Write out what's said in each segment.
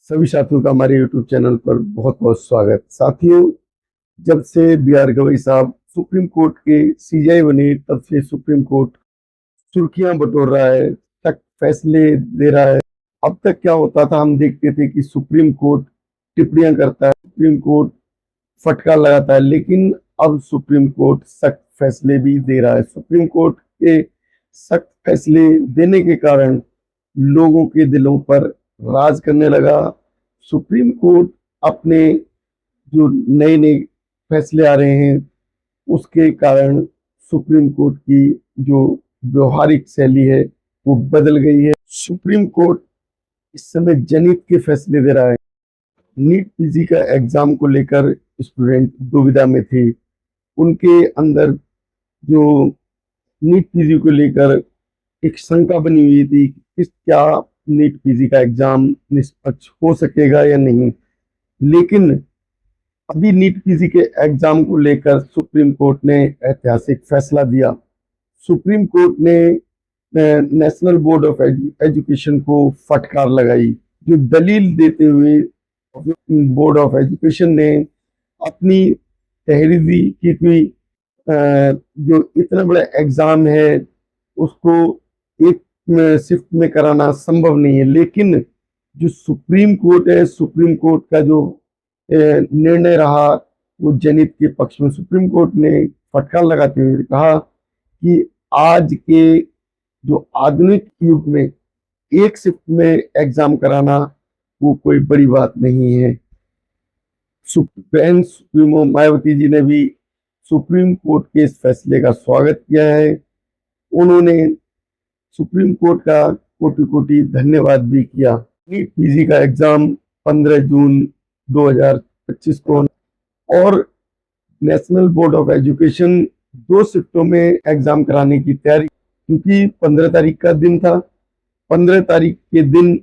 सभी साथियों का हमारे YouTube चैनल पर बहुत बहुत स्वागत। साथियों, जब से बी आर गवई साहब सुप्रीम कोर्ट के सीजेआई बने तब से सुप्रीम कोर्ट सुर्खियां बटोर रहा है, सख्त फैसले दे रहा है। अब तक क्या होता था, हम देखते थे कि सुप्रीम कोर्ट टिप्पणियां करता है, सुप्रीम कोर्ट फटकार लगाता है, लेकिन अब सुप्रीम कोर्ट सख्त फैसले भी दे रहा है। सुप्रीम कोर्ट के सख्त फैसले देने के कारण लोगों के दिलों पर राज करने लगा। सुप्रीम कोर्ट अपने जो नए नए फैसले आ रहे हैं उसके कारण सुप्रीम कोर्ट की जो व्यवहारिक शैली है वो बदल गई है। सुप्रीम कोर्ट इस समय जनहित के फैसले दे रहा है। नीट पीजी का एग्जाम को लेकर स्टूडेंट दुविधा में थे। उनके अंदर जो नीट पीजी को लेकर एक शंका बनी हुई थी कि क्या नीट पीजी का एग्जाम निष्पक्ष हो सकेगा या नहीं। लेकिन अभी नीट पीजी के एग्जाम को लेकर सुप्रीम कोर्ट ने ऐतिहासिक फैसला दिया। सुप्रीम कोर्ट ने नेशनल बोर्ड ऑफ एजुकेशन को फटकार लगाई, जो दलील देते हुए बोर्ड ऑफ एजुकेशन ने अपनी तहरीरी की कोई जो इतना बड़ा एग्जाम है उसको एक शिफ्ट में कराना संभव नहीं है। लेकिन जो सुप्रीम कोर्ट है, सुप्रीम कोर्ट का जो निर्णय रहा वो जनहित के पक्ष में। सुप्रीम कोर्ट ने फटकार लगाते हुए कहा कि आज के जो आधुनिक युग में एक शिफ्ट में एग्जाम कराना वो कोई बड़ी बात नहीं है। सुप्रीमो मायावती जी ने भी सुप्रीम कोर्ट के इस फैसले का स्वागत किया है। उन्होंने सुप्रीम कोर्ट का कोटि कोटि धन्यवाद भी किया। नीट पीजी का एग्जाम 15 जून 2025 को और नेशनल बोर्ड ऑफ एजुकेशन 2 शिफ्टों में एग्जाम कराने की तैयारी, क्योंकि 15 तारीख का दिन था। 15 तारीख के दिन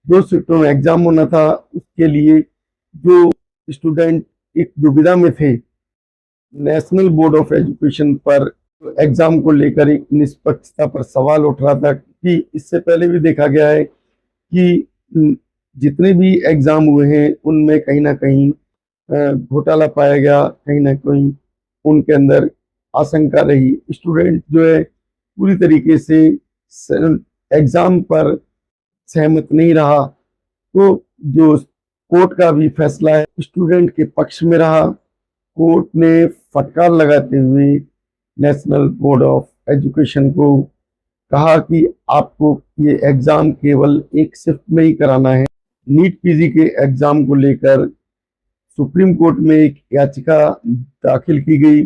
2 शिफ्टों में एग्जाम होना था। उसके लिए जो स्टूडेंट एक दुविधा में थे, नेशनल बोर्ड ऑफ एजुकेशन पर एग्जाम को लेकर एक निष्पक्षता पर सवाल उठ रहा था कि इससे पहले भी देखा गया है कि जितने भी एग्जाम हुए हैं उनमें कहीं ना कहीं घोटाला पाया गया, कहीं ना कहीं उनके अंदर आशंका रही। स्टूडेंट जो है पूरी तरीके से एग्जाम पर सहमत नहीं रहा, तो जो कोर्ट का भी फैसला है स्टूडेंट के पक्ष में रहा। कोर्ट ने फटकार लगाते हुए नेशनल बोर्ड ऑफ एजुकेशन को कहा कि आपको ये एग्जाम केवल एक शिफ्ट में ही कराना है। नीट पीजी के एग्जाम को लेकर सुप्रीम कोर्ट में एक याचिका दाखिल की गई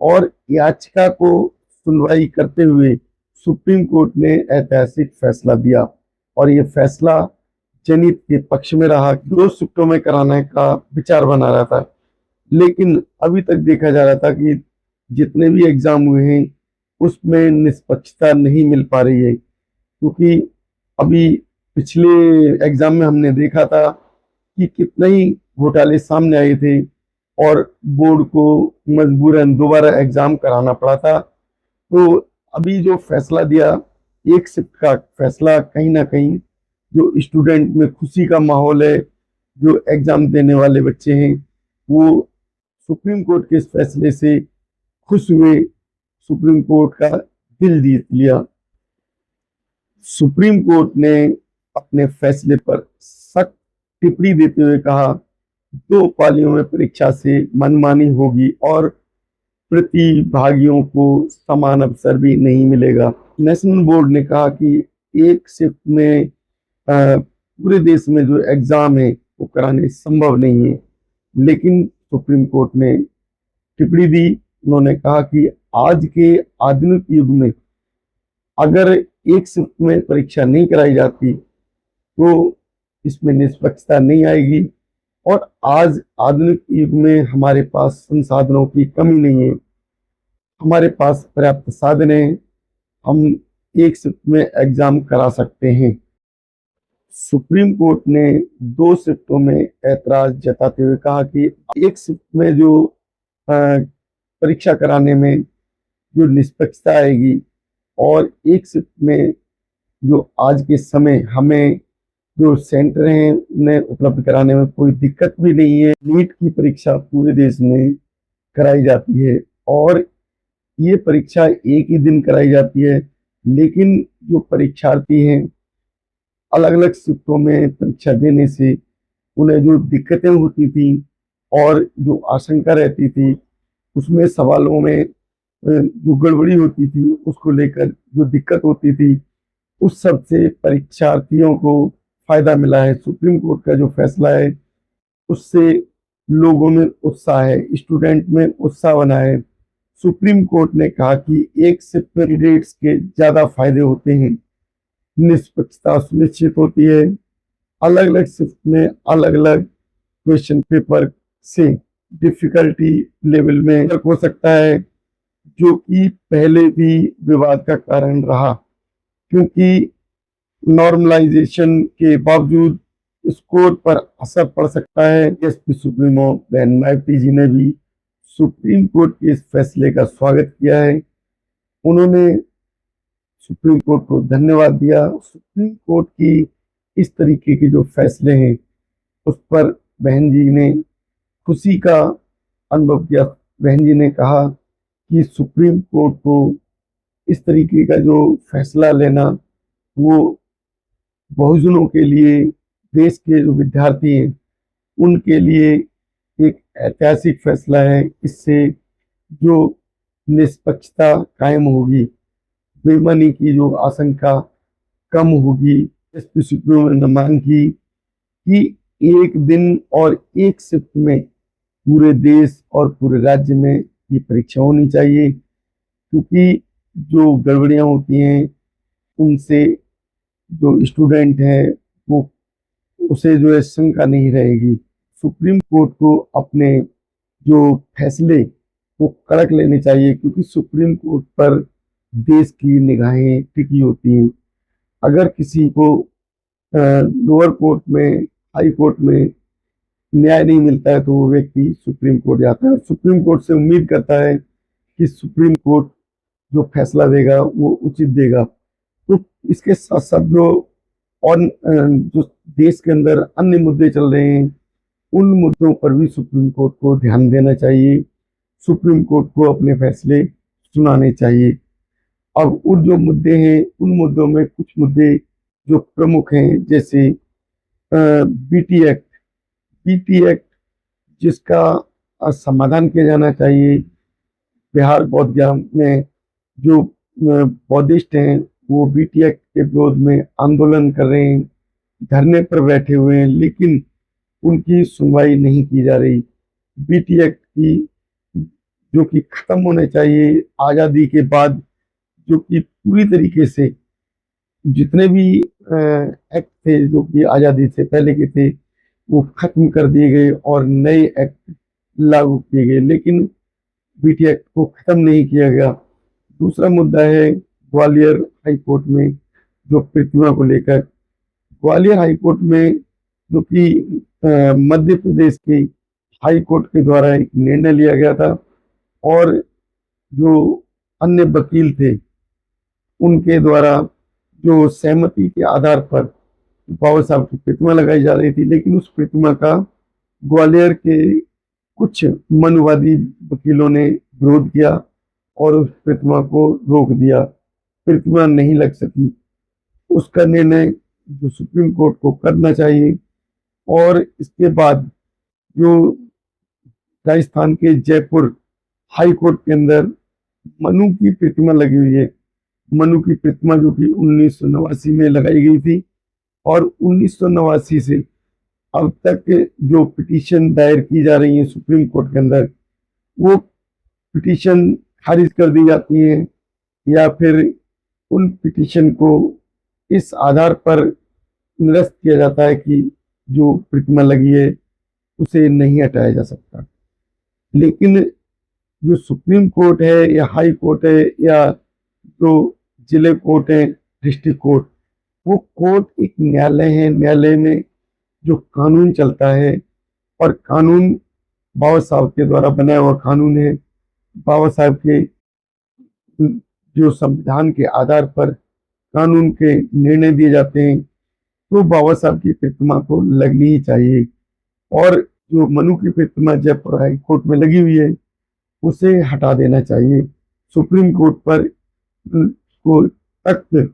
और याचिका को सुनवाई करते हुए सुप्रीम कोर्ट ने ऐतिहासिक फैसला दिया और ये फैसला जनहित के पक्ष में रहा। 2 शिफ्टों में कराने का विचार बना रहा था, लेकिन अभी तक देखा जा रहा था कि जितने भी एग्जाम हुए हैं उसमें निष्पक्षता नहीं मिल पा रही है, क्योंकि अभी पिछले एग्जाम में हमने देखा था कि कितने ही घोटाले सामने आए थे और बोर्ड को मजबूरन दोबारा एग्जाम कराना पड़ा था। तो अभी जो फैसला दिया, एक शिफ्ट का फैसला, कहीं ना कहीं जो स्टूडेंट में खुशी का माहौल है, जो एग्जाम देने वाले बच्चे हैं वो सुप्रीम कोर्ट के इस फैसले से खुश हुए, सुप्रीम कोर्ट का दिल जीत लिया। सुप्रीम कोर्ट ने अपने फैसले पर सख्त टिप्पणी देते हुए कहा 2 पालियों में परीक्षा से मनमानी होगी और प्रतिभागियों को समान अवसर भी नहीं मिलेगा। नेशनल बोर्ड ने कहा कि एक शिफ्ट में पूरे देश में जो एग्जाम है वो कराने संभव नहीं है, लेकिन सुप्रीम कोर्ट ने टिप्पणी दी। उन्होंने कहा कि आज के आधुनिक युग में अगर एक शिफ्ट में परीक्षा नहीं कराई जाती तो इसमें निष्पक्षता नहीं आएगी और आज आधुनिक युग में हमारे पास संसाधनों की कमी नहीं है, हमारे पास पर्याप्त साधन है, हम एक शिफ्ट में एग्जाम करा सकते हैं। सुप्रीम कोर्ट ने 2 शिफ्टों में ऐतराज जताते हुए कहा कि एक शिफ्ट में जो परीक्षा कराने में जो निष्पक्षता आएगी और एक शिफ्ट में जो आज के समय हमें जो सेंटर हैं उन्हें उपलब्ध कराने में कोई दिक्कत भी नहीं है। नीट की परीक्षा पूरे देश में कराई जाती है और ये परीक्षा एक ही दिन कराई जाती है, लेकिन जो परीक्षार्थी हैं अलग अलग शिफ्टों में परीक्षा देने से उन्हें जो दिक्कतें होती थी और जो आशंका रहती थी उसमें सवालों में जो गड़बड़ी होती थी उसको लेकर जो दिक्कत होती थी उस सब से परीक्षार्थियों को फायदा मिला है। सुप्रीम कोर्ट का जो फैसला है उससे लोगों में उत्साह है, स्टूडेंट में उत्साह बना है। सुप्रीम कोर्ट ने कहा कि एक शिफ्ट में कैंडिडेट्स के ज्यादा फायदे होते हैं, निष्पक्षता सुनिश्चित होती है, अलग अलग शिफ्ट में अलग अलग क्वेश्चन पेपर से डिफिकल्टी लेवल में फर्क हो सकता है, जो कि पहले भी विवाद का कारण रहा, क्योंकि नॉर्मलाइजेशन के बावजूद स्कोर पर असर पड़ सकता है। एसपी सुप्रीमो बहन मायावती जी ने भी सुप्रीम कोर्ट के इस फैसले का स्वागत किया है। उन्होंने सुप्रीम कोर्ट को धन्यवाद दिया। सुप्रीम कोर्ट की इस तरीके के जो फैसले हैं उस पर बहन जी ने खुशी का अनुभव किया। बहन जी ने कहा कि सुप्रीम कोर्ट को इस तरीके का जो फैसला लेना वो बहुजनों के लिए, देश के जो विद्यार्थी हैं उनके लिए एक ऐतिहासिक फैसला है। इससे जो निष्पक्षता कायम होगी, बेईमानी की जो आशंका कम होगी। एसपी सुप्रीमो ने मांग की कि एक दिन और एक शिफ्ट में पूरे देश और पूरे राज्य में ये परीक्षा होनी चाहिए, क्योंकि जो गड़बड़ियां होती हैं उनसे जो स्टूडेंट है वो उसे जो है शंका नहीं रहेगी। सुप्रीम कोर्ट को अपने जो फैसले वो कड़क लेने चाहिए, क्योंकि सुप्रीम कोर्ट पर देश की निगाहें टिकी होती हैं। अगर किसी को लोअर कोर्ट में, हाई कोर्ट में न्याय नहीं मिलता है तो वो व्यक्ति सुप्रीम कोर्ट जाता है और सुप्रीम कोर्ट से उम्मीद करता है कि सुप्रीम कोर्ट जो फैसला देगा वो उचित देगा। तो इसके साथ साथ जो और जो देश के अंदर अन्य मुद्दे चल रहे हैं उन मुद्दों पर भी सुप्रीम कोर्ट को ध्यान देना चाहिए, सुप्रीम कोर्ट को अपने फैसले सुनाने चाहिए। अब उन जो मुद्दे हैं उन मुद्दों में कुछ मुद्दे जो प्रमुख हैं, जैसे बीटी एक्ट, जिसका समाधान किया जाना चाहिए। बिहार बोध गया में जो बौद्धिस्ट हैं वो बीटी एक्ट के विरोध में आंदोलन कर रहे हैं, धरने पर बैठे हुए हैं, लेकिन उनकी सुनवाई नहीं की जा रही। बीटी एक्ट की जो कि खत्म होने चाहिए आज़ादी के बाद, जो कि पूरी तरीके से जितने भी एक्ट थे जो कि आज़ादी से पहले के थे वो खत्म कर दिए गए और नए एक्ट लागू किए गए, लेकिन बीटी एक्ट को खत्म नहीं किया गया। दूसरा मुद्दा है ग्वालियर हाई कोर्ट में जो प्रतिमा को लेकर, ग्वालियर हाई कोर्ट में जो कि मध्य प्रदेश की हाई कोर्ट के द्वारा एक निर्णय लिया गया था और जो अन्य वकील थे उनके द्वारा जो सहमति के आधार पर बाबा साहब की प्रतिमा लगाई जा रही थी, लेकिन उस प्रतिमा का ग्वालियर के कुछ मनुवादी वकीलों ने विरोध किया और उस प्रतिमा को रोक दिया, प्रतिमा नहीं लग सकी। उसका निर्णय जो सुप्रीम कोर्ट को करना चाहिए। और इसके बाद जो राजस्थान के जयपुर हाई कोर्ट के अंदर मनु की प्रतिमा लगी हुई है, मनु की प्रतिमा जो कि 1989 में लगाई गई थी और 1989 से अब तक जो पिटीशन दायर की जा रही है सुप्रीम कोर्ट के अंदर वो पिटीशन खारिज कर दी जाती है, या फिर उन पिटीशन को इस आधार पर निरस्त किया जाता है कि जो प्रतिमा लगी है उसे नहीं हटाया जा सकता। लेकिन जो सुप्रीम कोर्ट है या हाई कोर्ट है या जो जिले कोर्ट है, डिस्ट्रिक्ट कोर्ट, वो कोर्ट एक न्यायालय है। न्यायालय में जो कानून चलता है और कानून बाबा साहब के द्वारा बनाया हुआ कानून है। बाबा साहब के जो संविधान के आधार पर कानून के निर्णय दिए जाते हैं तो बाबा साहब की प्रतिमा को लगनी ही चाहिए। और जो मनु की प्रतिमा जयपुर हाई कोर्ट में लगी हुई है उसे हटा देना चाहिए। सुप्रीम कोर्ट पर को सख्त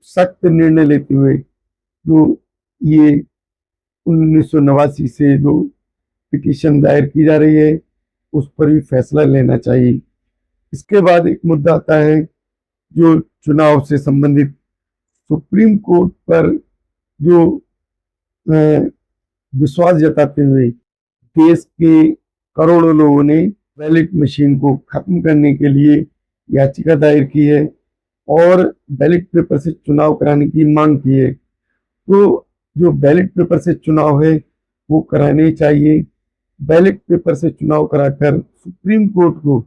सख्त निर्णय लेते हुए जो ये 1989 से जो पिटीशन दायर की जा रही है उस पर भी फैसला लेना चाहिए। इसके बाद एक मुद्दा आता है जो चुनाव से संबंधित। सुप्रीम कोर्ट पर जो विश्वास जताते हुए देश के करोड़ों लोगों ने बैलेट मशीन को खत्म करने के लिए याचिका दायर की है और बैलेट पेपर से चुनाव कराने की मांग की है। तो जो बैलेट पेपर से चुनाव है वो कराने चाहिए। बैलेट पेपर से चुनाव कराकर सुप्रीम कोर्ट को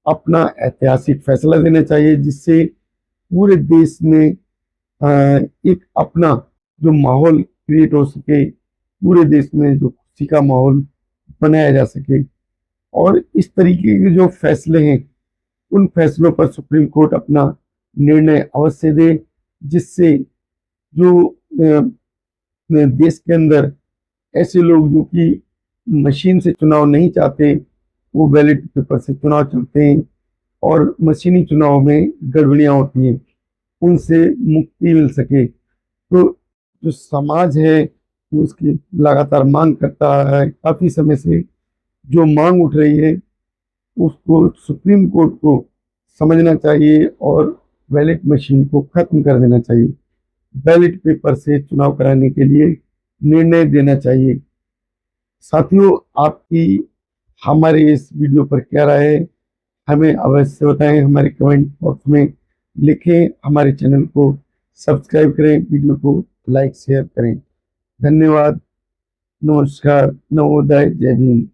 अपना ऐतिहासिक फैसला देना चाहिए, जिससे पूरे देश में एक अपना जो माहौल क्रिएट हो सके, पूरे देश में जो खुशी का माहौल बनाया जा सके। और इस तरीके के जो फैसले हैं उन फैसलों पर सुप्रीम कोर्ट अपना निर्णय अवश्य दे, जिससे जो देश के अंदर ऐसे लोग जो कि मशीन से चुनाव नहीं चाहते, वो बैलेट पेपर से चुनाव चाहते हैं और मशीनी चुनाव में गड़बड़ियां होती हैं, उनसे मुक्ति मिल सके। तो जो समाज है वो उसकी लगातार मांग करता है, काफी समय से जो मांग उठ रही है उसको सुप्रीम कोर्ट को समझना चाहिए और बैलेट मशीन को खत्म कर देना चाहिए। बैलेट पेपर से चुनाव कराने के लिए निर्णय देना चाहिए। साथियों, आपकी हमारे इस वीडियो पर क्या राय है हमें अवश्य बताएं, हमारे कमेंट बॉक्स में लिखें। हमारे चैनल को सब्सक्राइब करें, वीडियो को लाइक शेयर करें। धन्यवाद। नमस्कार। नवोदय। जय भीम।